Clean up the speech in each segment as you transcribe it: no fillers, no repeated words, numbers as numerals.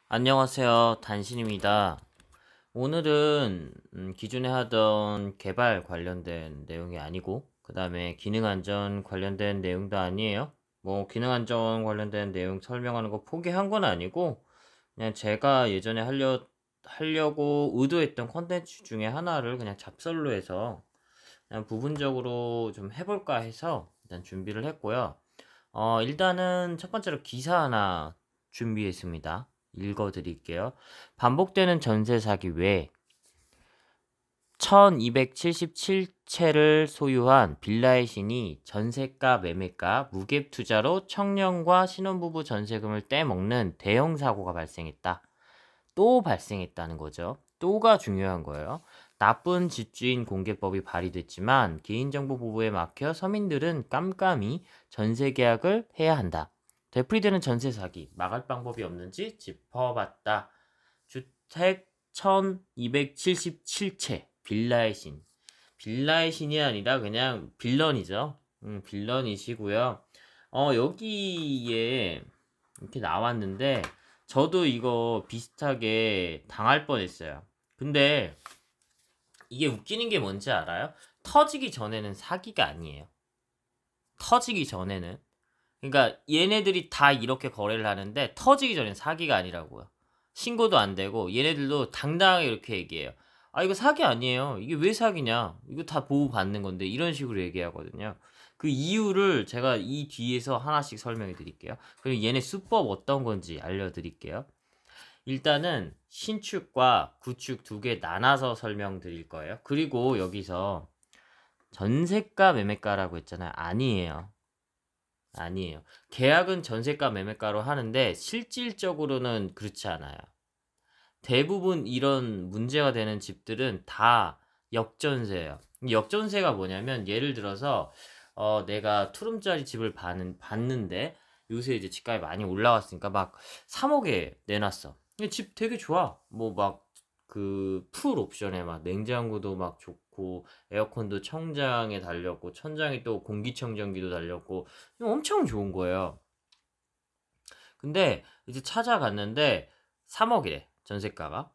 안녕하세요. 단신입니다. 오늘은 기존에 하던 개발 관련된 내용이 아니고 그 다음에 기능 안전 관련된 내용도 아니에요. 뭐 기능 안전 관련된 내용 설명하는 거 포기한 건 아니고 그냥 제가 예전에 하려고 의도했던 컨텐츠 중에 하나를 그냥 잡설로 해서 그냥 부분적으로 좀 해볼까 해서 일단 준비를 했고요. 일단은 첫 번째로 기사 하나 준비했습니다. 읽어드릴게요. 반복되는 전세 사기 외 1277채를 소유한 빌라의 신이 전세가 매매가 무갭 투자로 청년과 신혼부부 전세금을 떼먹는 대형 사고가 발생했다. 또 발생했다는 거죠. 또가 중요한 거예요. 나쁜 집주인 공개법이 발의됐지만 개인정보 보호에 막혀 서민들은 깜깜이 전세 계약을 해야 한다. 되풀이되는 전세 사기, 막을 방법이 없는지 짚어봤다. 주택 1277채, 빌라의 신. 빌라의 신이 아니라 그냥 빌런이죠. 빌런이시고요. 여기에 이렇게 나왔는데 저도 이거 비슷하게 당할 뻔했어요. 근데 이게 웃기는 게 뭔지 알아요? 터지기 전에는 사기가 아니에요. 터지기 전에는. 그러니까 얘네들이 다 이렇게 거래를 하는데 터지기 전엔 사기가 아니라고요. 신고도 안 되고 얘네들도 당당하게 이렇게 얘기해요. 아 이거 사기 아니에요. 이게 왜 사기냐? 이거 다 보호 받는 건데 이런 식으로 얘기하거든요. 그 이유를 제가 이 뒤에서 하나씩 설명해 드릴게요. 그리고 얘네 수법 어떤 건지 알려드릴게요. 일단은 신축과 구축 두 개 나눠서 설명드릴 거예요. 그리고 여기서 전세가 매매가라고 했잖아요. 아니에요. 아니에요. 계약은 전세가 매매가로 하는데 실질적으로는 그렇지 않아요. 대부분 이런 문제가 되는 집들은 다 역전세예요. 역전세가 뭐냐면 예를 들어서 내가 투룸짜리 집을 봤는데 요새 이제 집값이 많이 올라왔으니까 막 3억에 내놨어. 근데 집 되게 좋아. 뭐 막 그 풀 옵션에 막 냉장고도 막 좋고 에어컨도 천장에 달렸고 천장에 또 공기청정기도 달렸고 엄청 좋은 거예요. 근데 이제 찾아갔는데 3억이래 전세가가.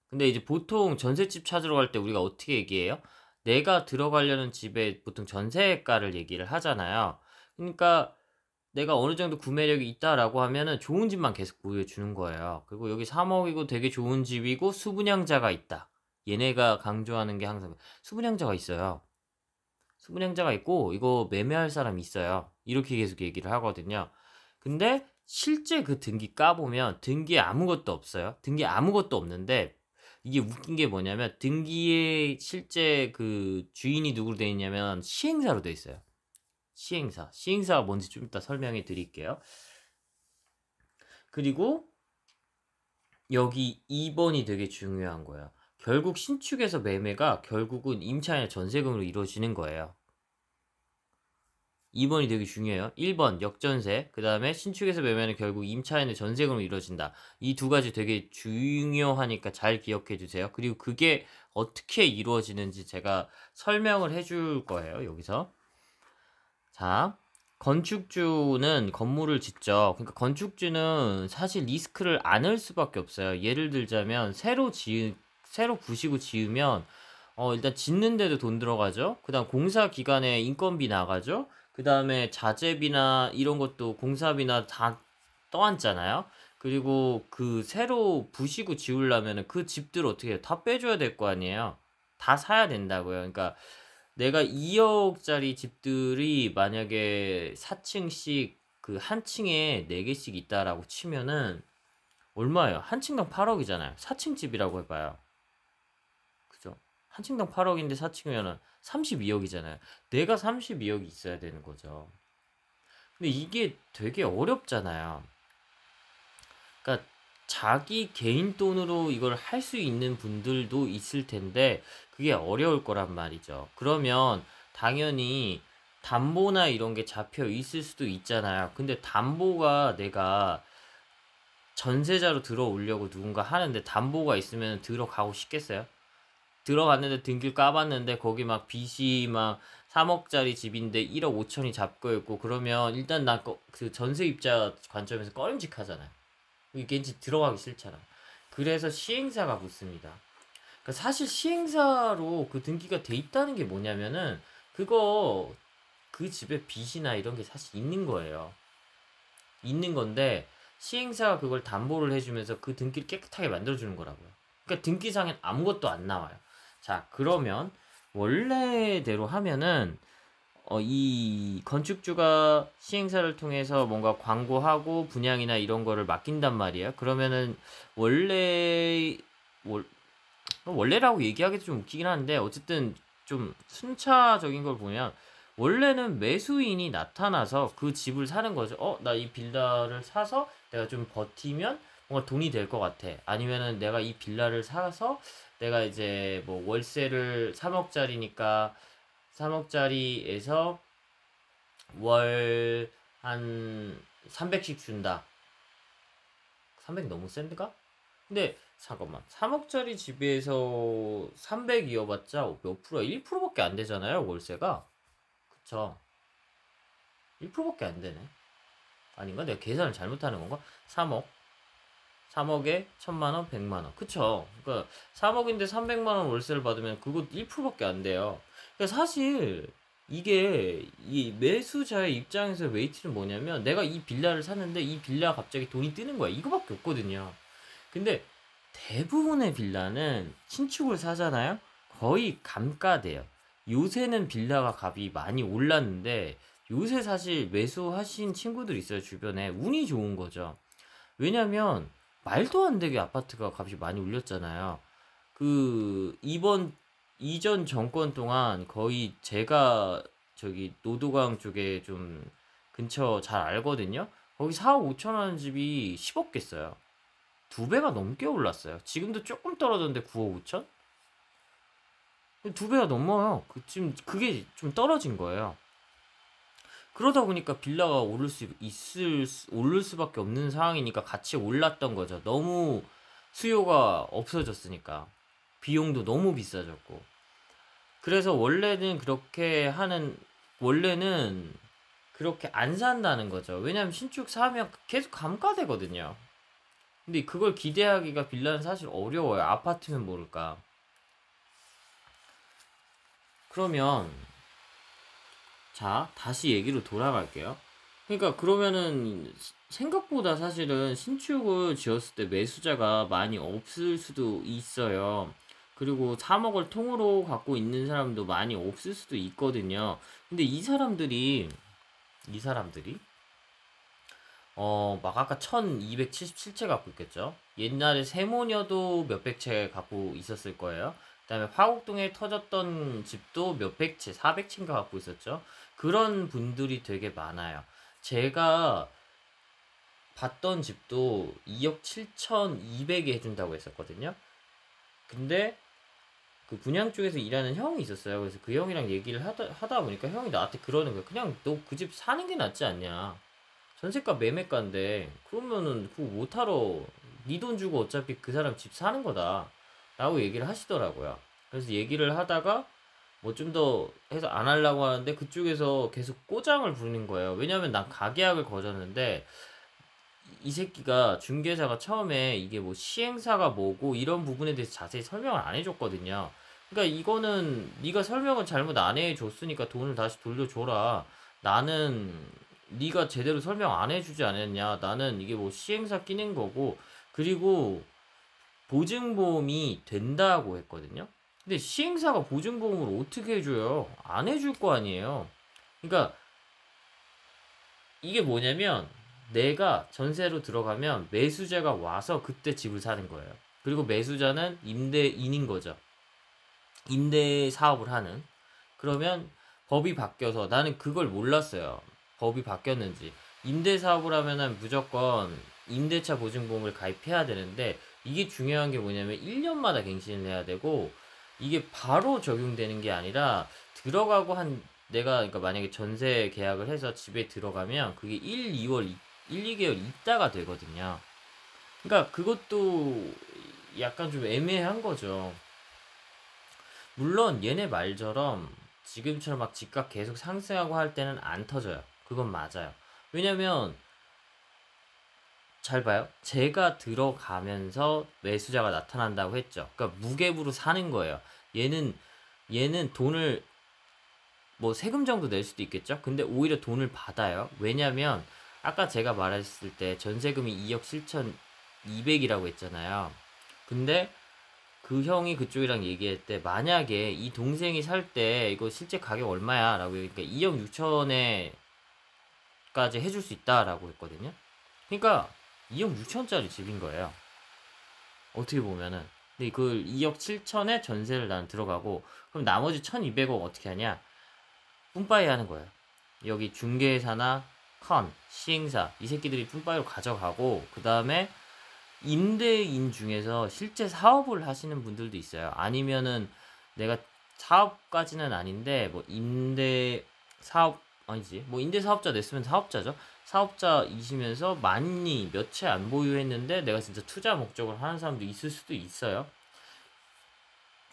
근데 이제 보통 전셋집 찾으러 갈 때 우리가 어떻게 얘기해요? 내가 들어가려는 집에 보통 전세가를 얘기를 하잖아요. 그러니까 내가 어느 정도 구매력이 있다라고 하면은 좋은 집만 계속 보여주는 거예요. 그리고 여기 3억이고 되게 좋은 집이고 수분양자가 있다. 얘네가 강조하는 게 항상 수분양자가 있어요. 수분양자가 있고 이거 매매할 사람 있어요. 이렇게 계속 얘기를 하거든요. 근데 실제 그 등기 까보면 등기에 아무것도 없어요. 등기에 아무것도 없는데 이게 웃긴 게 뭐냐면 등기에 실제 그 주인이 누구로 되어 있냐면 시행사로 되어 있어요. 시행사. 시행사가 뭔지 좀 이따 설명해 드릴게요. 그리고 여기 2번이 되게 중요한 거예요. 결국 신축에서 매매가 결국은 임차인의 전세금으로 이루어지는 거예요. 2번이 되게 중요해요. 1번 역전세, 그 다음에 신축에서 매매는 결국 임차인의 전세금으로 이루어진다. 이 두 가지 되게 중요하니까 잘 기억해 주세요. 그리고 그게 어떻게 이루어지는지 제가 설명을 해줄 거예요. 여기서. 자, 건축주는 건물을 짓죠. 그러니까 건축주는 사실 리스크를 안을 수밖에 없어요. 예를 들자면 새로 부시고 지으면 일단 짓는데도 돈 들어가죠. 그다음 공사 기간에 인건비 나가죠. 그다음에 자재비나 이런 것도 공사비나 다 떠안잖아요. 그리고 그 새로 부시고 지으려면 그 집들 어떻게 해요? 다 빼줘야 될 거 아니에요. 다 사야 된다고요. 그러니까 내가 2억짜리 집들이 만약에 4층씩 그 한 층에 4개씩 있다라고 치면은 얼마예요? 한 층당 8억이잖아요. 4층 집이라고 해봐요. 그죠? 한 층당 8억인데 4층이면은 32억이잖아요. 내가 32억이 있어야 되는 거죠. 근데 이게 되게 어렵잖아요. 그러니까 자기 개인 돈으로 이걸 할 수 있는 분들도 있을 텐데 그게 어려울 거란 말이죠. 그러면 당연히 담보나 이런 게 잡혀 있을 수도 있잖아요. 근데 담보가 내가 전세자로 들어오려고 누군가 하는데 담보가 있으면 들어가고 싶겠어요? 들어갔는데 등기를 까봤는데 거기 막 빚이 막 3억짜리 집인데 1억 5천이 잡고 있고 그러면 일단 나 그 전세입자 관점에서 꺼림직하잖아요. 왠지 들어가기 싫잖아. 그래서 시행사가 붙습니다. 그러니까 사실 시행사로 그 등기가 돼 있다는 게 뭐냐면은 그거 그 집에 빚이나 이런 게 사실 있는 거예요. 있는 건데 시행사가 그걸 담보를 해주면서 그 등기를 깨끗하게 만들어주는 거라고요. 그러니까 등기상엔 아무것도 안 나와요. 자, 그러면 원래대로 하면은 이 건축주가 시행사를 통해서 뭔가 광고하고 분양이나 이런 거를 맡긴단 말이에요. 그러면은 원래 월, 원래라고 얘기하기도 좀 웃기긴 한데 어쨌든 좀 순차적인 걸 보면 원래는 매수인이 나타나서 그 집을 사는 거죠. 나 이 빌라를 사서 내가 좀 버티면 뭔가 돈이 될 것 같아. 아니면은 내가 이 빌라를 사서 내가 이제 뭐 월세를 3억짜리니까 3억짜리에서 월 한 300씩 준다. 300 너무 센가? 근데 잠깐만 3억짜리 집에서 300 이어봤자 몇 프로야? 1%밖에 안 되잖아요 월세가. 그쵸? 1%밖에 안 되네. 아닌가? 내가 계산을 잘못하는 건가? 3억 3억에 1000만원 100만원 그쵸? 그러니까 3억인데 300만원 월세를 받으면 그거 1%밖에 안 돼요. 그러니까 사실 이게 이 매수자의 입장에서 웨이트는 뭐냐면 내가 이 빌라를 샀는데 이 빌라가 갑자기 돈이 뜨는 거야. 이거밖에 없거든요. 근데 대부분의 빌라는 신축을 사잖아요. 거의 감가돼요. 요새는 빌라가 값이 많이 올랐는데 요새 사실 매수하신 친구들 있어요. 주변에 운이 좋은 거죠. 왜냐면 말도 안 되게 아파트가 값이 많이 올렸잖아요. 그 이전 정권 동안 거의 제가 저기 노도강 쪽에 좀 근처 잘 알거든요. 거기 4억 5천 원 집이 10억겠어요. 두 배가 넘게 올랐어요. 지금도 조금 떨어졌는데 9억 5천? 두 배가 넘어요. 지금 그게 좀 떨어진 거예요. 그러다 보니까 빌라가 오를 수밖에 없는 상황이니까 같이 올랐던 거죠. 너무 수요가 없어졌으니까. 비용도 너무 비싸졌고. 그래서 원래는 그렇게 안 산다는 거죠. 왜냐면 신축 사면 계속 감가되거든요. 근데 그걸 기대하기가 빌라는 사실 어려워요. 아파트면 모를까. 그러면 자, 다시 얘기로 돌아갈게요. 그러니까 그러면은 생각보다 사실은 신축을 지었을 때 매수자가 많이 없을 수도 있어요. 그리고 3억을 통으로 갖고 있는 사람도 많이 없을 수도 있거든요. 근데 이 사람들이 막 아까 1277채 갖고 있겠죠. 옛날에 세모녀도 몇백 채 갖고 있었을 거예요. 그다음에 화곡동에 터졌던 집도 몇백 채, 400채인가 갖고 있었죠. 그런 분들이 되게 많아요. 제가 봤던 집도 2억 7,200에 해준다고 했었거든요. 근데 그 분양 쪽에서 일하는 형이 있었어요. 그래서 그 형이랑 얘기를 하다 보니까 형이 나한테 그러는 거야. 그냥 너 그 집 사는 게 낫지 않냐. 전세가 매매가인데 그러면은 그거 못하러 네 돈 주고 어차피 그 사람 집 사는 거다 라고 얘기를 하시더라고요. 그래서 얘기를 하다가 뭐 좀 더 해서 안 하려고 하는데 그쪽에서 계속 꼬장을 부리는 거예요. 왜냐면 난 가계약을 거졌는데 이 새끼가 중개사가 처음에 이게 뭐 시행사가 뭐고 이런 부분에 대해서 자세히 설명을 안 해줬거든요. 그러니까 이거는 네가 설명을 잘못 안 해줬으니까 돈을 다시 돌려줘라. 나는 네가 제대로 설명 안 해주지 않았냐. 나는 이게 뭐 시행사 끼는 거고 그리고 보증보험이 된다고 했거든요. 근데 시행사가 보증보험을 어떻게 해줘요? 안 해줄 거 아니에요. 그러니까 이게 뭐냐면 내가 전세로 들어가면 매수자가 와서 그때 집을 사는 거예요. 그리고 매수자는 임대인인 거죠. 임대 사업을 하는. 그러면 법이 바뀌어서 나는 그걸 몰랐어요. 법이 바뀌었는지. 임대 사업을 하면은 무조건 임대차 보증보험을 가입해야 되는데 이게 중요한 게 뭐냐면 1년마다 갱신을 해야 되고 이게 바로 적용되는 게 아니라 들어가고 내가 그러니까 만약에 전세 계약을 해서 집에 들어가면 그게 2개월 있다가 되거든요. 그러니까 그것도 약간 좀 애매한 거죠. 물론 얘네 말처럼 지금처럼 막 집값 계속 상승하고 할 때는 안 터져요. 그건 맞아요. 왜냐면 잘 봐요. 제가 들어가면서 매수자가 나타난다고 했죠. 그러니까 무갭으로 사는 거예요. 얘는 돈을 뭐 세금 정도 낼 수도 있겠죠. 근데 오히려 돈을 받아요. 왜냐면 아까 제가 말했을 때 전세금이 2억 7,200이라고 했잖아요. 근데 그 형이 그쪽이랑 얘기할 때 만약에 이 동생이 살 때 이거 실제 가격 얼마야? 라고 그러니까 2억 6천에까지 해줄 수 있다라고 했거든요. 그러니까 2억 6천짜리 집인 거예요. 어떻게 보면은. 근데 그걸 2억 7천에 전세를 난 들어가고 그럼 나머지 1,200억 어떻게 하냐? 뿜빠이 하는 거예요. 여기 중개사나 시행사 이 새끼들이 뿜빠이로 가져가고 그 다음에 임대인 중에서 실제 사업을 하시는 분들도 있어요. 아니면은 내가 사업까지는 아닌데 뭐 임대 사업 아니지 뭐 임대 사업자 냈으면 사업자죠. 사업자이시면서 많이 몇 채 안 보유했는데 내가 진짜 투자 목적으로 하는 사람도 있을 수도 있어요.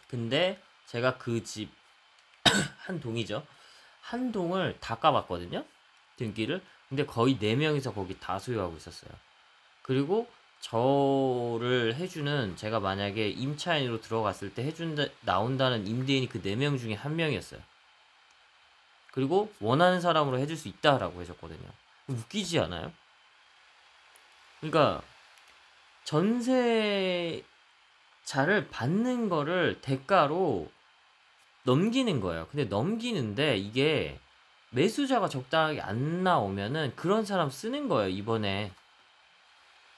근데 제가 그 집 한 동이죠. 한 동을 다 까봤거든요. 등기를. 근데 거의 4명이서 거기 다 소유하고 있었어요. 그리고 저를 해주는 제가 만약에 임차인으로 들어갔을 때 나온다는 임대인이 그 4명 중에 1명이었어요. 그리고 원하는 사람으로 해줄 수 있다라고 해줬거든요. 웃기지 않아요? 그러니까 전세자를 받는 거를 대가로 넘기는 거예요. 근데 넘기는데 이게 매수자가 적당하게 안 나오면은 그런 사람 쓰는 거예요. 이번에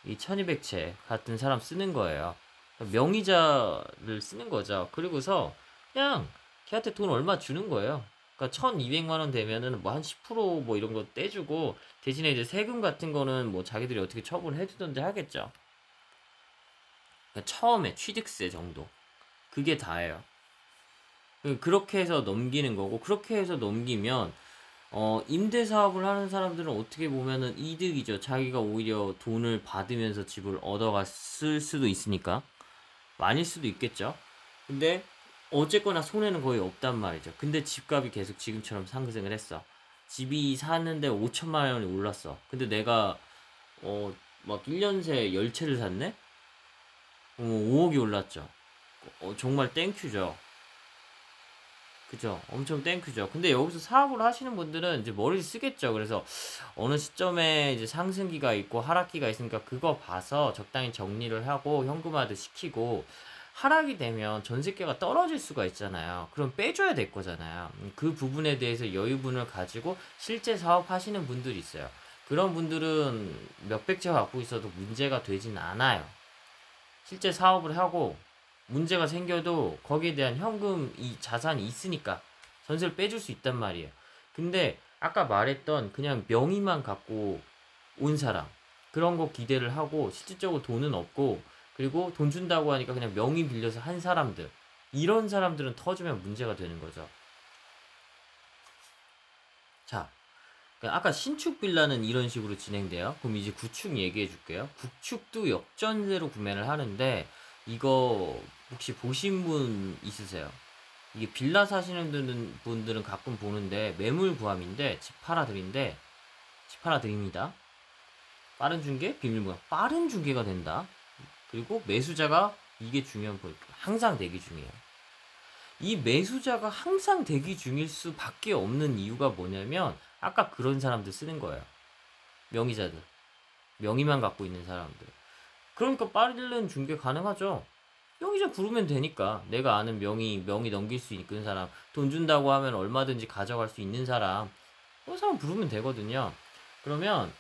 이 1200채 같은 사람 쓰는 거예요. 명의자를 쓰는 거죠. 그리고서 그냥 걔한테 돈 얼마 주는 거예요. 그러니까 1200만 원 되면은 뭐 한 10%뭐 이런 거 떼주고 대신에 이제 세금 같은 거는 뭐 자기들이 어떻게 처분을 해주던지 하겠죠. 그러니까 처음에 취득세 정도. 그게 다예요. 그렇게 해서 넘기는 거고 그렇게 해서 넘기면 임대 사업을 하는 사람들은 어떻게 보면은 이득이죠. 자기가 오히려 돈을 받으면서 집을 얻어갔을 수도 있으니까. 아닐 수도 있겠죠. 근데 어쨌거나 손해는 거의 없단 말이죠. 근데 집값이 계속 지금처럼 상승을 했어. 집이 사는데 5천만 원이 올랐어. 근데 내가 막 1년 새 10채를 샀네? 5억이 올랐죠. 정말 땡큐죠. 그죠. 엄청 땡큐죠. 근데 여기서 사업을 하시는 분들은 이제 머리를 쓰겠죠. 그래서 어느 시점에 이제 상승기가 있고 하락기가 있으니까 그거 봐서 적당히 정리를 하고 현금화도 시키고 하락이 되면 전세가가 떨어질 수가 있잖아요. 그럼 빼줘야 될 거잖아요. 그 부분에 대해서 여유분을 가지고 실제 사업 하시는 분들이 있어요. 그런 분들은 몇백 채 갖고 있어도 문제가 되진 않아요. 실제 사업을 하고 문제가 생겨도 거기에 대한 현금 이 자산이 있으니까 전세를 빼줄 수 있단 말이에요. 근데 아까 말했던 그냥 명의만 갖고 온 사람 그런 거 기대를 하고 실질적으로 돈은 없고 그리고 돈 준다고 하니까 그냥 명의 빌려서 한 사람들 이런 사람들은 터지면 문제가 되는 거죠. 자, 아까 신축 빌라는 이런 식으로 진행돼요. 그럼 이제 구축 얘기해 줄게요. 구축도 역전세로 구매를 하는데 이거 혹시 보신 분 있으세요? 이게 빌라 사시는 분들은 가끔 보는데 매물 구함인데 집 하나 드립니다. 빠른 중개, 비밀 구함. 빠른 중개가 된다. 그리고 매수자가 이게 중요한 포인트. 항상 대기 중이에요. 이 매수자가 항상 대기 중일 수밖에 없는 이유가 뭐냐면 아까 그런 사람들 쓰는 거예요. 명의자들. 명의만 갖고 있는 사람들. 그러니까 빠른 중개 가능하죠. 명의자 부르면 되니까. 내가 아는 명의 넘길 수 있는 사람, 돈 준다고 하면 얼마든지 가져갈 수 있는 사람, 그 사람 부르면 되거든요. 그러면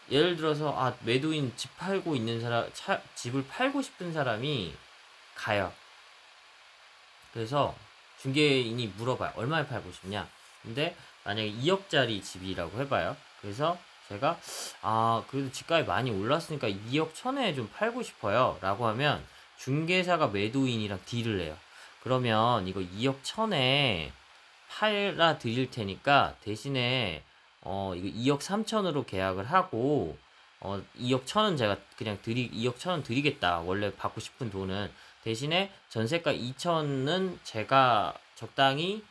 예를 들어서 매도인 집 팔고 있는 사람, 집을 팔고 싶은 사람이 가요. 그래서 중개인이 물어봐요. 얼마에 팔고 싶냐? 근데 만약에 2억짜리 집이라고 해봐요. 그래서 제가 그래도 집값이 많이 올랐으니까 2억 1천에 좀 팔고 싶어요 라고 하면 중개사가 매도인이랑 딜을 해요. 그러면 이거 2억 1천에 팔아 드릴 테니까 대신에 이거 2억 3천으로 계약을 하고 2억 1천은 제가 그냥 2억 1천은 드리겠다. 원래 받고 싶은 돈은 대신에 전세가 2천은 제가 적당히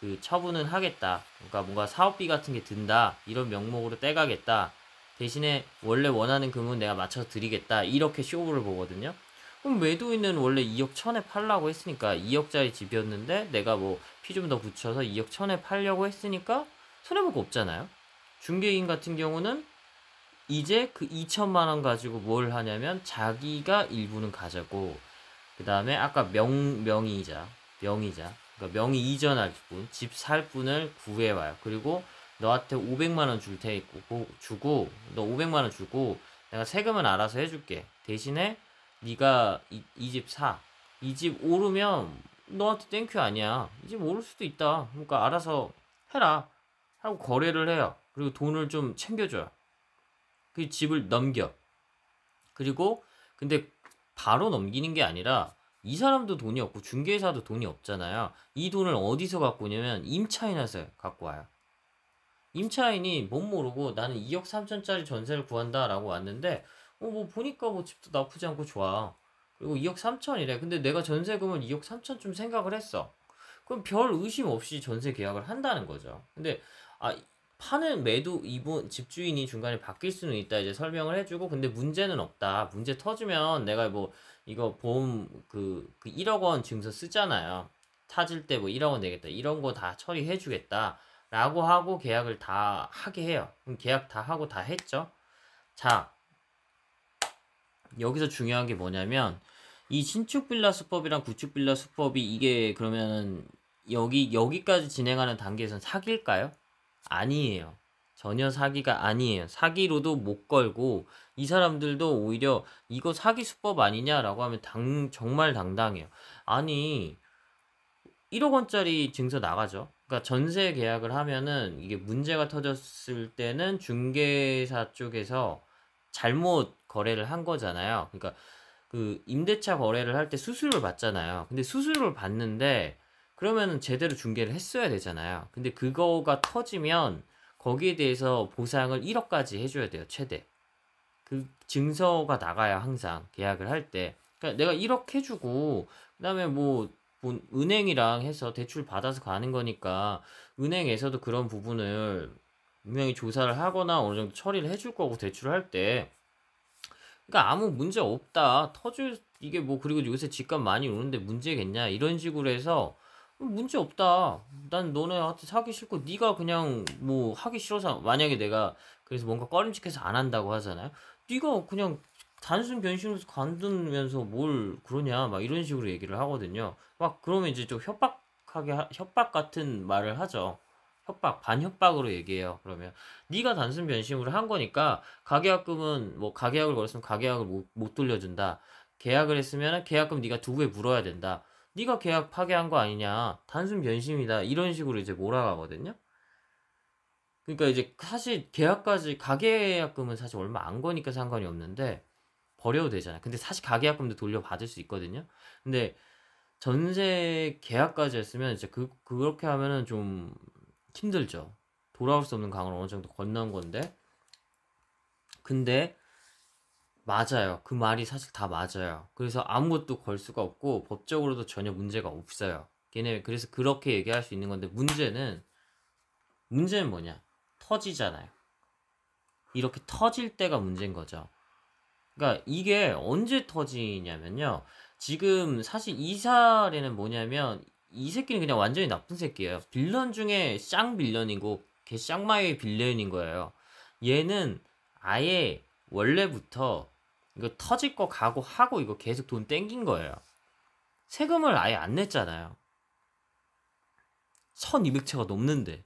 그 처분은 하겠다. 그러니까 뭔가 사업비 같은 게 든다. 이런 명목으로 떼가겠다. 대신에 원래 원하는 금은 내가 맞춰서 드리겠다. 이렇게 쇼부를 보거든요. 그럼 매도인은 원래 2억 1000에 팔라고 했으니까 2억짜리 집이었는데 내가 뭐 피 좀 더 붙여서 2억 1000에 팔려고 했으니까 손해볼 거 없잖아요. 중개인 같은 경우는 이제 그 2천만 원 가지고 뭘 하냐면 자기가 일부는 가져고 그 다음에 아까 명의이자 그러니까 명의 이전할 분, 집 살 분을 구해와요. 그리고 너한테 500만 원 줄 테고 주고 너 500만 원 주고 내가 세금은 알아서 해줄게. 대신에 네가 이 집 사. 이 집 오르면 너한테 땡큐 아니야. 이 집 오를 수도 있다. 그러니까 알아서 해라. 하고 거래를 해요. 그리고 돈을 좀 챙겨줘요. 그 집을 넘겨. 그리고 근데 바로 넘기는 게 아니라 이 사람도 돈이 없고 중개사도 돈이 없잖아요. 이 돈을 어디서 갖고 오냐면 임차인에서 갖고 와요. 임차인이 못 모르고 나는 2억 3천짜리 전세를 구한다라고 왔는데 뭐 보니까 뭐 집도 나쁘지 않고 좋아. 그리고 2억 3천이래. 근데 내가 전세금을 2억 3천쯤 생각을 했어. 그럼 별 의심 없이 전세 계약을 한다는 거죠. 근데 아 파는 매도 이분 집주인이 중간에 바뀔 수는 있다 이제 설명을 해주고 근데 문제는 없다. 문제 터지면 내가 뭐 이거 보험 그 1억 원 증서 쓰잖아요. 타질 때 뭐 1억 원 내겠다 이런 거 다 처리해주겠다. 라고 하고 계약을 다 하게 해요. 그럼 계약 다 하고 다 했죠. 자 여기서 중요한 게 뭐냐면 이 신축 빌라 수법이랑 구축 빌라 수법이 이게 그러면은 여기까지 진행하는 단계에선 사기일까요? 아니에요. 전혀 사기가 아니에요. 사기로도 못 걸고 이 사람들도 오히려 이거 사기 수법 아니냐라고 하면 정말 당당해요. 아니 1억 원짜리 증서 나가죠. 그러니까 전세 계약을 하면은 이게 문제가 터졌을 때는 중개사 쪽에서 잘못 거래를 한 거잖아요. 그러니까 그 임대차 거래를 할 때 수수료를 받잖아요. 근데 수수료를 받는데 그러면은 제대로 중개를 했어야 되잖아요. 근데 그거가 터지면 거기에 대해서 보상을 1억까지 해줘야 돼요. 최대. 그 증서가 나가야 항상 계약을 할 때. 그러니까 내가 1억 해주고 그다음에 뭐 은행이랑 해서 대출 받아서 가는 거니까 은행에서도 그런 부분을 분명히 조사를 하거나 어느 정도 처리를 해줄 거고 대출을 할 때 그러니까 아무 문제 없다 터질 이게 뭐 그리고 요새 집값 많이 오는데 문제겠냐 이런 식으로 해서 문제 없다 난 너네한테 사기 싫고 네가 그냥 뭐 하기 싫어서 만약에 내가 그래서 뭔가 꺼림칙해서 안 한다고 하잖아요 네가 그냥 단순 변심으로 관두면서 뭘 그러냐 막 이런 식으로 얘기를 하거든요 막 그러면 이제 좀 협박 같은 말을 하죠 협박 반협박으로 얘기해요 그러면 네가 단순 변심으로 한 거니까 가계약금은 뭐 가계약을 걸었으면 가계약을 못 돌려준다 계약을 했으면 계약금 네가 두 배 물어야 된다 네가 계약 파기한 거 아니냐 단순 변심이다 이런 식으로 이제 몰아가거든요 그러니까 이제 사실 계약까지 가계약금은 사실 얼마 안 거니까 상관이 없는데 버려도 되잖아요. 근데 사실 가계약금도 돌려받을 수 있거든요. 근데 전세 계약까지 했으면 이제 그렇게 하면은 좀 힘들죠. 돌아올 수 없는 강을 어느 정도 건넌 건데. 근데 맞아요. 그 말이 사실 다 맞아요. 그래서 아무것도 걸 수가 없고 법적으로도 전혀 문제가 없어요. 걔네 그래서 그렇게 얘기할 수 있는 건데 문제는 뭐냐? 터지잖아요. 이렇게 터질 때가 문제인 거죠. 그러니까 이게 언제 터지냐면요. 지금 사실 이 사례는 뭐냐면 이 새끼는 그냥 완전히 나쁜 새끼예요. 빌런 중에 쌍 빌런이고 걔 쌍마의 빌런인 거예요. 얘는 아예 원래부터 이거 터질 거 각오하고 이거 계속 돈 땡긴 거예요. 세금을 아예 안 냈잖아요. 1200채가 넘는데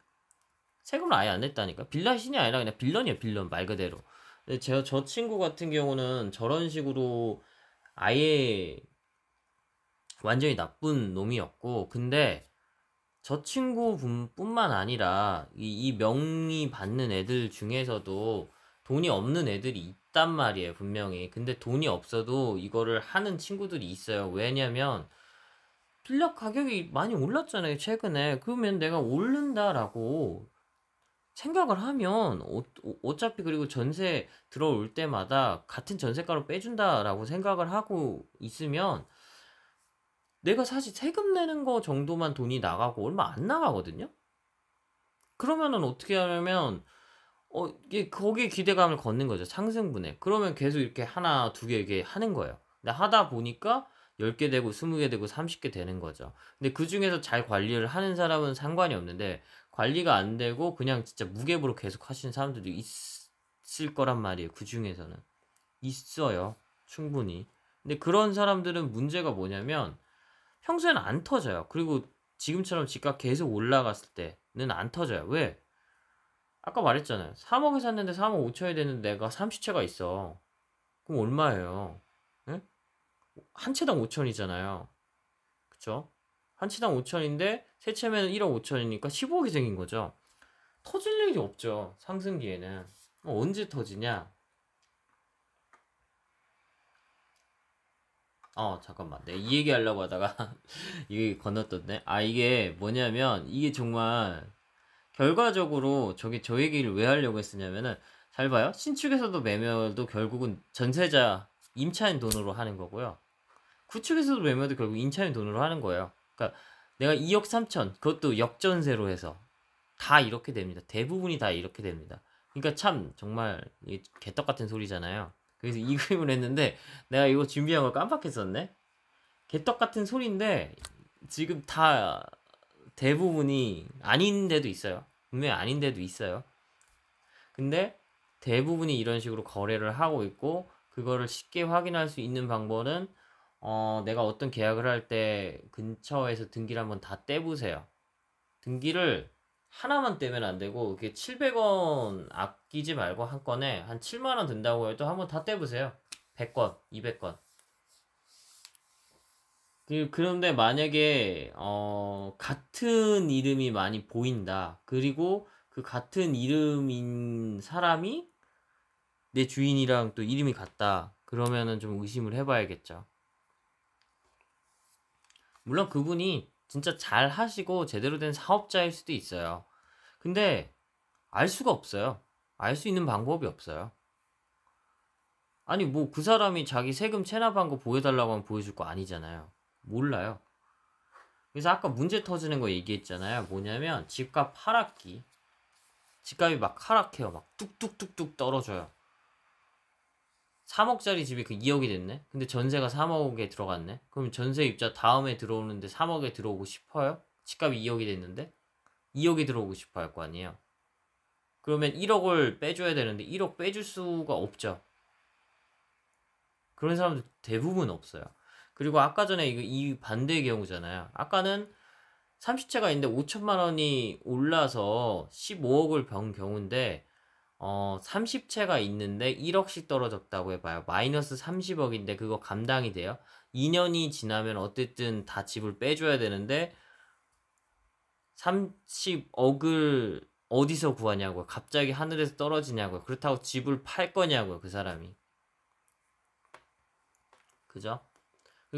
세금을 아예 안 냈다니까. 빌라 신이 아니라 그냥 빌런이에요. 빌런 말 그대로. 근데 저 친구 같은 경우는 저런 식으로 아예 완전히 나쁜 놈이었고 근데 저 친구뿐만 아니라 이 명의 받는 애들 중에서도 돈이 없는 애들이 있단 말이에요 분명히 근데 돈이 없어도 이거를 하는 친구들이 있어요 왜냐면 빌라 가격이 많이 올랐잖아요 최근에 그러면 내가 오른다라고 생각을 하면 어차피 그리고 전세 들어올 때마다 같은 전세가로 빼준다라고 생각을 하고 있으면 내가 사실 세금 내는 거 정도만 돈이 나가고 얼마 안 나가거든요? 그러면은 어떻게 하냐면 이게 거기에 기대감을 걷는 거죠. 상승분에. 그러면 계속 이렇게 하나, 두 개 이렇게 하는 거예요. 근데 하다 보니까 10개 되고 20개 되고 30개 되는 거죠. 근데 그 중에서 잘 관리를 하는 사람은 상관이 없는데 관리가 안 되고 그냥 진짜 무계부로 계속 하시는 사람들도 있을 거란 말이에요. 그 중에서는. 있어요. 충분히. 근데 그런 사람들은 문제가 뭐냐면 평소에는 안 터져요. 그리고 지금처럼 집값 계속 올라갔을 때는 안 터져요. 왜? 아까 말했잖아요. 3억에 샀는데 3억 5천이 되는데 내가 30채가 있어. 그럼 얼마예요? 응? 한 채당 5천이잖아요. 그쵸? 한 채당 5천인데 세 채면 1억 5천이니까 15억이 생긴 거죠. 터질 일이 없죠. 상승기에는. 언제 터지냐? 잠깐만. 내가 이 얘기 하려고 하다가 이게 건너떴네. 이게 뭐냐면 이게 정말 결과적으로 저 얘기를 왜 하려고 했었냐면은 잘 봐요. 신축에서도 매매도 결국은 전세자 임차인 돈으로 하는 거고요. 구축에서도 매매도 결국 임차인 돈으로 하는 거예요. 그러니까 내가 2억 3천 그것도 역전세로 해서 다 이렇게 됩니다. 대부분이 다 이렇게 됩니다. 그러니까 참 정말 개떡 같은 소리잖아요. 그래서 이 그림을 했는데 내가 이거 준비한 걸 깜빡했었네. 개떡 같은 소리인데 지금 다 대부분이 아닌 데도 있어요. 분명히 아닌 데도 있어요. 근데 대부분이 이런 식으로 거래를 하고 있고 그거를 쉽게 확인할 수 있는 방법은 내가 어떤 계약을 할 때 근처에서 등기를 한번 다 떼보세요. 등기를 하나만 떼면 안 되고 이렇게 700원 아끼지 말고 한 건에 한 7만 원 든다고 해도 한번 다 떼보세요. 100건, 200건. 그런데 만약에 같은 이름이 많이 보인다. 그리고 그 같은 이름인 사람이 내 주인이랑 또 이름이 같다. 그러면은 좀 의심을 해봐야겠죠. 물론 그분이 진짜 잘 하시고 제대로 된 사업자일 수도 있어요. 근데 알 수가 없어요. 알 수 있는 방법이 없어요. 아니 뭐 그 사람이 자기 세금 체납한 거 보여달라고 하면 보여줄 거 아니잖아요. 몰라요. 그래서 아까 문제 터지는 거 얘기했잖아요. 뭐냐면 집값 하락기. 집값이 막 하락해요. 막 뚝뚝뚝뚝 떨어져요. 3억짜리 집이 그 2억이 됐네? 근데 전세가 3억에 들어갔네? 그럼 전세 입자 다음에 들어오는데 3억에 들어오고 싶어요? 집값이 2억이 됐는데? 2억이 들어오고 싶어 할 거 아니에요? 그러면 1억을 빼줘야 되는데 1억 빼줄 수가 없죠. 그런 사람들 대부분 없어요. 그리고 아까 전에 이 반대의 경우잖아요. 아까는 30채가 있는데 5천만 원이 올라서 15억을 번 경우인데 30채가 있는데 1억씩 떨어졌다고 해봐요. 마이너스 30억인데 그거 감당이 돼요? 2년이 지나면 어쨌든 다 집을 빼줘야 되는데 30억을 어디서 구하냐고요. 갑자기 하늘에서 떨어지냐고요. 그렇다고 집을 팔 거냐고요. 그 사람이. 그죠?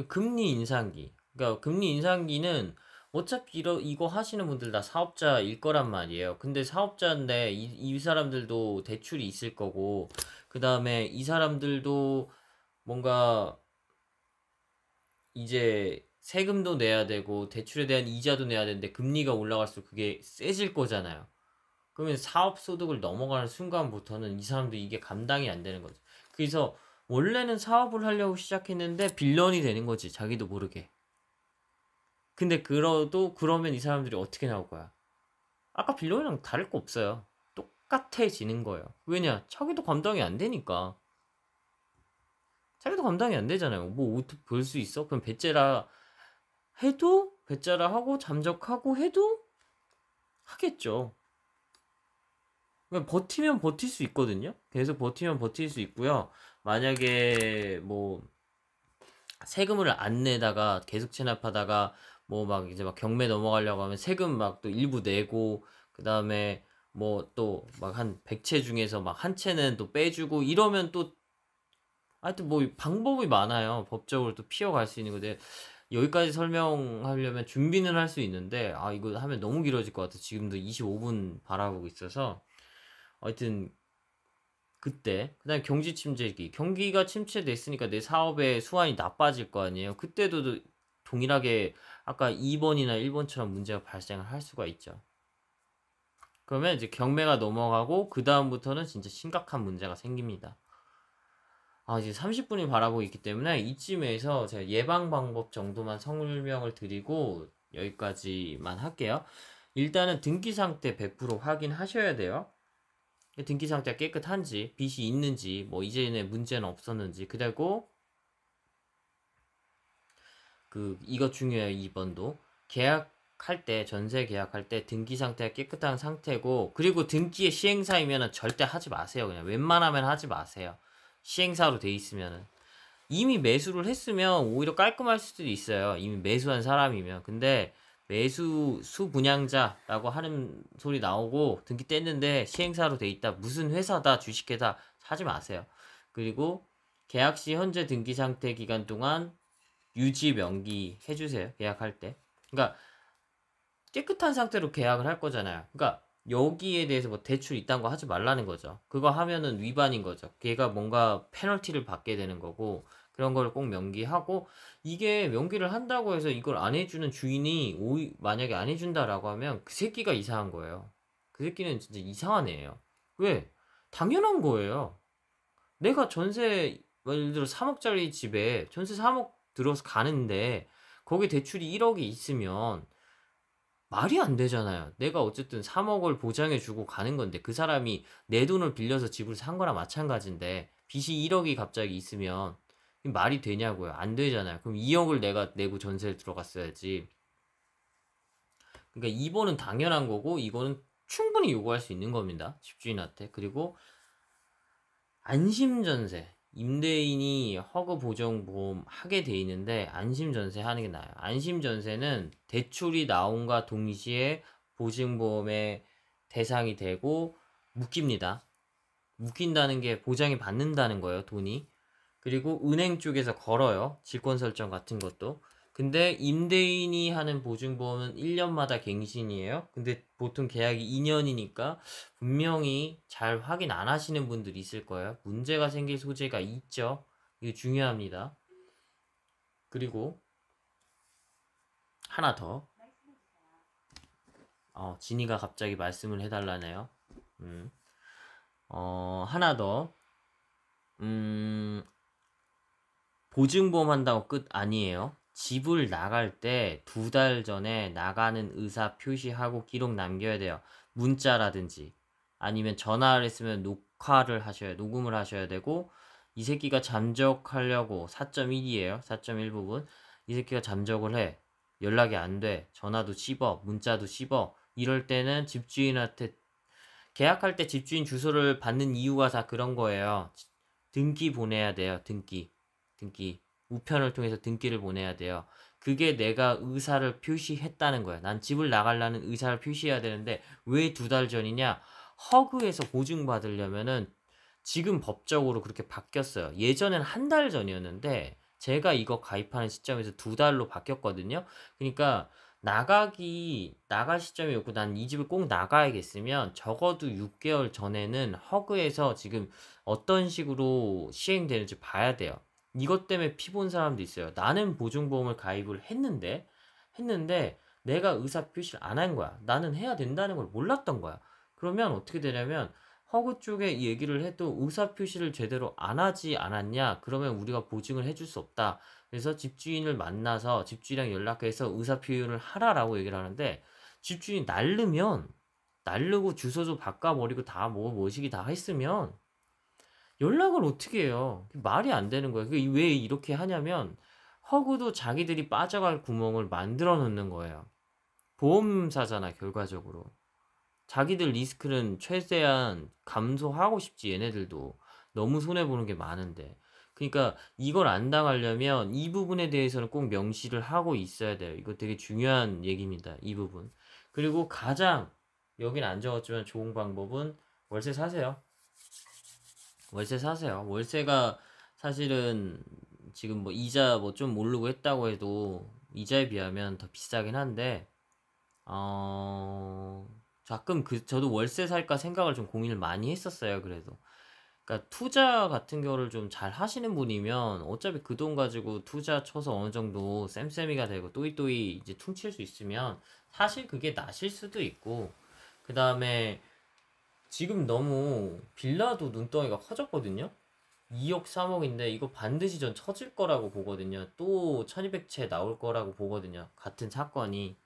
금리 인상기. 그러니까 금리 인상기는 어차피 이거 하시는 분들 다 사업자일 거란 말이에요. 근데 사업자인데 이 사람들도 대출이 있을 거고, 그 다음에 이 사람들도 뭔가 이제 세금도 내야 되고, 대출에 대한 이자도 내야 되는데, 금리가 올라갈수록 그게 세질 거잖아요. 그러면 사업 소득을 넘어가는 순간부터는 이 사람도 이게 감당이 안 되는 거죠. 그래서 원래는 사업을 하려고 시작했는데 빌런이 되는 거지. 자기도 모르게. 근데 그러면 이 사람들이 어떻게 나올 거야? 아까 빌런이랑 다를 거 없어요. 똑같아지는 거예요. 왜냐? 자기도 감당이 안 되니까. 자기도 감당이 안 되잖아요. 뭐 어떻게 볼 수 있어? 그럼 배째라 해도 배째라 하고 잠적하고 해도 하겠죠. 그러니까 버티면 버틸 수 있거든요. 계속 버티면 버틸 수 있고요. 만약에 뭐 세금을 안 내다가 계속 체납하다가 뭐 막 이제 막 경매 넘어가려고 하면 세금 막 또 일부 내고 그 다음에 뭐 또 막 한 100채 중에서 막 한 채는 또 빼주고 이러면 또 하여튼 뭐 방법이 많아요. 법적으로 또 피어갈 수 있는 건데 여기까지 설명하려면 준비는 할 수 있는데 이거 하면 너무 길어질 것 같아. 지금도 25분 바라보고 있어서 하여튼 그때 그다음에 경기 침체기 경기가 침체됐으니까 내 사업의 수완이 나빠질 거 아니에요. 그때도 동일하게 아까 2번이나 1번처럼 문제가 발생을 할 수가 있죠. 그러면 이제 경매가 넘어가고 그 다음부터는 진짜 심각한 문제가 생깁니다. 이제 30분이 바라고 있기 때문에 이쯤에서 제가 예방 방법 정도만 설명을 드리고 여기까지만 할게요. 일단은 등기 상태 100% 확인하셔야 돼요. 등기 상태가 깨끗한지, 빚이 있는지, 뭐 이전에 문제는 없었는지, 그리고 이거 중요해요. 2번도 계약할 때, 전세 계약할 때 등기 상태가 깨끗한 상태고, 그리고 등기의 시행사이면은 절대 하지 마세요. 그냥 웬만하면 하지 마세요. 시행사로 돼 있으면은. 이미 매수를 했으면 오히려 깔끔할 수도 있어요. 이미 매수한 사람이면. 근데 매수 수분양자라고 하는 소리 나오고 등기 뗐는데 시행사로 돼 있다. 무슨 회사다, 주식회사 사지 마세요. 그리고 계약 시 현재 등기 상태 기간 동안 유지 명기 해주세요. 계약할 때. 그러니까 깨끗한 상태로 계약을 할 거잖아요. 그러니까 여기에 대해서 뭐 대출 이딴 거 하지 말라는 거죠. 그거 하면은 위반인 거죠. 걔가 뭔가 페널티를 받게 되는 거고, 그런 걸 꼭 명기하고, 이게 명기를 한다고 해서 이걸 안 해주는 주인이 만약에 안 해준다라고 하면 그 새끼가 이상한 거예요. 그 새끼는 진짜 이상한 애예요. 왜? 당연한 거예요. 내가 전세, 예를 들어 3억짜리 집에 전세 3억 들어서 가는데 거기 대출이 1억이 있으면 말이 안 되잖아요. 내가 어쨌든 3억을 보장해주고 가는 건데 그 사람이 내 돈을 빌려서 집을 산 거랑 마찬가지인데 빚이 1억이 갑자기 있으면 말이 되냐고요. 안 되잖아요. 그럼 2억을 내가 내고 전세를 들어갔어야지. 그러니까 2번은 당연한 거고 이거는 충분히 요구할 수 있는 겁니다. 집주인한테. 그리고 안심전세. 임대인이 허그 보증보험 하게 돼 있는데 안심전세 하는 게 나아요. 안심전세는 대출이 나온과 동시에 보증보험의 대상이 되고 묶입니다. 묶인다는 게 보장이 받는다는 거예요, 돈이. 그리고 은행 쪽에서 걸어요. 질권 설정 같은 것도. 근데 임대인이 하는 보증보험은 1년마다 갱신이에요. 근데 보통 계약이 2년이니까 분명히 잘 확인 안 하시는 분들이 있을 거예요. 문제가 생길 소재가 있죠. 이거 중요합니다. 그리고 하나 더. 진이가 갑자기 말씀을 해달라네요. 하나 더. 보증보험 한다고 끝 아니에요. 집을 나갈 때 2달 전에 나가는 의사 표시하고 기록 남겨야 돼요. 문자라든지 아니면 전화를 했으면 녹음을 하셔야 되고, 이 새끼가 잠적하려고 4.1이에요. 4.1 부분. 이 새끼가 잠적을 해. 연락이 안 돼. 전화도 씹어. 문자도 씹어. 이럴 때는 집주인한테 계약할 때 집주인 주소를 받는 이유가 다 그런 거예요. 등기 보내야 돼요. 등기. 우편을 통해서 등기를 보내야 돼요. 그게 내가 의사를 표시했다는 거야. 난 집을 나가려는 의사를 표시해야 되는데 왜 2달 전이냐? 허그에서 보증받으려면은 지금 법적으로 그렇게 바뀌었어요. 예전엔 1달 전이었는데 제가 이거 가입하는 시점에서 2달로 바뀌었거든요. 그러니까 나갈 시점이 없고 난 이 집을 꼭 나가야겠으면 적어도 6개월 전에는 허그에서 지금 어떤 식으로 시행되는지 봐야 돼요. 이것 때문에 피 본 사람도 있어요. 나는 보증보험을 가입을 했는데 내가 의사 표시를 안 한 거야. 나는 해야 된다는 걸 몰랐던 거야. 그러면 어떻게 되냐면 허그 쪽에 얘기를 해도 의사 표시를 제대로 안 하지 않았냐? 그러면 우리가 보증을 해줄 수 없다. 그래서 집주인을 만나서 집주인이랑 연락해서 의사 표현을 하라라고 얘기를 하는데, 집주인이 날르고 주소도 바꿔버리고 다 뭐시기 다 했으면 연락을 어떻게 해요? 말이 안 되는 거예요. 왜 이렇게 하냐면 허구도 자기들이 빠져갈 구멍을 만들어 놓는 거예요. 보험사잖아, 결과적으로. 자기들 리스크는 최대한 감소하고 싶지, 얘네들도. 너무 손해보는 게 많은데. 그러니까 이걸 안 당하려면 이 부분에 대해서는 꼭 명시를 하고 있어야 돼요. 이거 되게 중요한 얘기입니다, 이 부분. 그리고 가장 여긴 안 적었지만 좋은 방법은 월세 사세요. 월세가 사실은 지금 뭐 이자 뭐 좀 오르고 했다고 해도 이자에 비하면 더 비싸긴 한데, 가끔 저도 월세 살까 생각을 좀 고민을 많이 했었어요. 그래도 그러니까 투자 같은 거를 좀 잘 하시는 분이면 어차피 그 돈 가지고 투자 쳐서 어느 정도 쌤쌤이가 되고 또이또이 이제 퉁칠 수 있으면 사실 그게 나실 수도 있고, 그 다음에 지금 너무 빌라도 눈덩이가 커졌거든요. 2억 3억인데 이거 반드시 전 쳐질 거라고 보거든요. 또 1200채 나올 거라고 보거든요. 같은 사건이.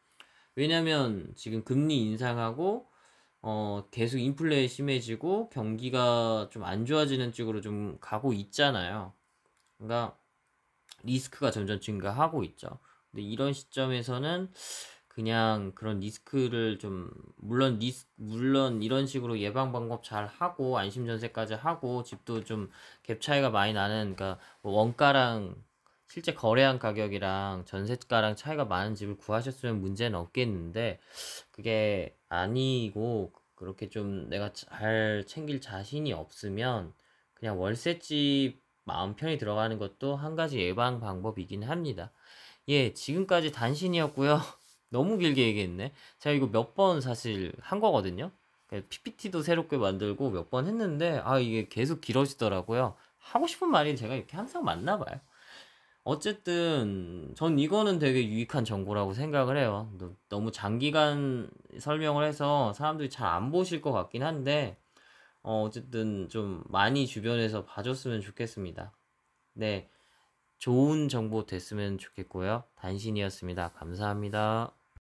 왜냐면 지금 금리 인상하고 계속 인플레 심해지고 경기가 좀 안 좋아지는 쪽으로 좀 가고 있잖아요. 그러니까 리스크가 점점 증가하고 있죠. 근데 이런 시점에서는 그냥 그런 리스크를 좀 물론 이런 식으로 예방 방법 잘 하고 안심 전세까지 하고 집도 좀 갭 차이가 많이 나는, 그러니까 뭐 원가랑 실제 거래한 가격이랑 전세가랑 차이가 많은 집을 구하셨으면 문제는 없겠는데 그게 아니고 그렇게 좀 내가 잘 챙길 자신이 없으면 그냥 월세집 마음 편히 들어가는 것도 한 가지 예방 방법이긴 합니다. 예, 지금까지 단신이었고요. 너무 길게 얘기했네. 제가 이거 몇 번 사실 한 거거든요. PPT도 새롭게 만들고 몇 번 했는데 이게 계속 길어지더라고요. 하고 싶은 말이 제가 이렇게 항상 맞나 봐요. 어쨌든 전 이거는 되게 유익한 정보라고 생각을 해요. 너무 장기간 설명을 해서 사람들이 잘 안 보실 것 같긴 한데 어쨌든 좀 많이 주변에서 봐줬으면 좋겠습니다. 네, 좋은 정보 됐으면 좋겠고요. 단신이었습니다. 감사합니다.